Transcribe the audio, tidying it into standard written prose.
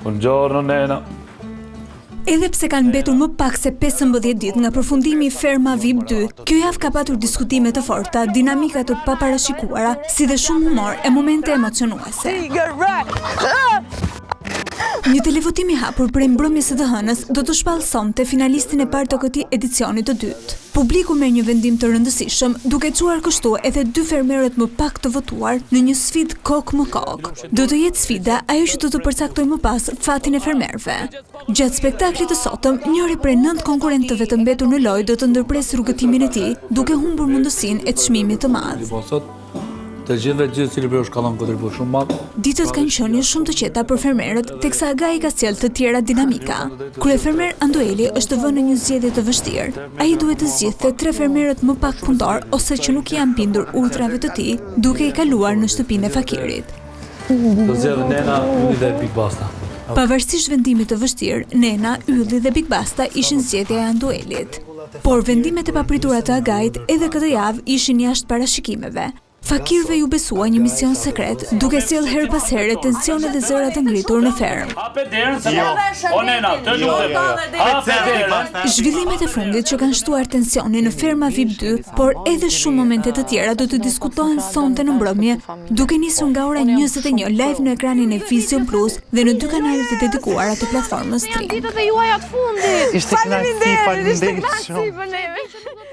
Buongiorno, nena. Edhe pse kanë mbetur më pak se 15 ditë nga përfundimi i Ferma VIP 2, kjo javë ka patur diskutime të forta, dinamika të paparashikuara, si dhe shumë humor e momente emocionuese. Një televotim i hapur për mbrëmjes së të hënës do të shpallësonte finalistin e parë të këtij edicionit të dytë. Publiku merr një vendim të rëndësishëm, duke çuar kështu edhe 2 fermerët më pak të votuar në një sfidë kok më kok. Do të jetë sfida ajo që do të përcaktojë më pas fatin e fermerëve. Gjatë spektaklit të sotëm, njëri prej 9 konkurrentëve të mbetur në lojë do të ndërpresë rrugëtimin e tij, duke humbur mundësinë e çmimit të madh. Të gjithë cili për shkallon kontribut shumë madh. Ditët kanë qenë shumë të qeta për fermerët, teksa Agai ka sjellë të tjera dinamika. Kryefermer Andoeli është vënë në një zgjedhje të vështirë. Ai duhet të zgjidhte 3 fermerët më pak punëtor ose që nuk janë bindur urdhrave të tij, duke i kaluar në shtëpinë e fakirit. Do zgjedh Nena, Ylli dhe Big Basta. Pavarësisht vendimit të vështirë, Nena, Ylli dhe Big Basta ishin zgjedhja e Andoelit. Por vendimet e papritura të Agait edhe këtë javë ishin jashtë parashikimeve. Fakirëve ju besua një mision sekret, duke sjellë her pas here tensione dhe zëra të ngritur në fermë. Hape derën se o Nena, të lutem. Hape derën. Zhvillimet e fundit që kanë shtuar tensionin në Ferma VIP 2, por edhe shumë momente të tjera do të diskutohen sonte në mbrëmje, duke nisur nga ora 21 live në ekranin e Vision Plus dhe në 2 kanalet e dedikuara të platformës Stream. Ditët e juaja të fundit. Ishte kënaqësi, faleminderit shumë.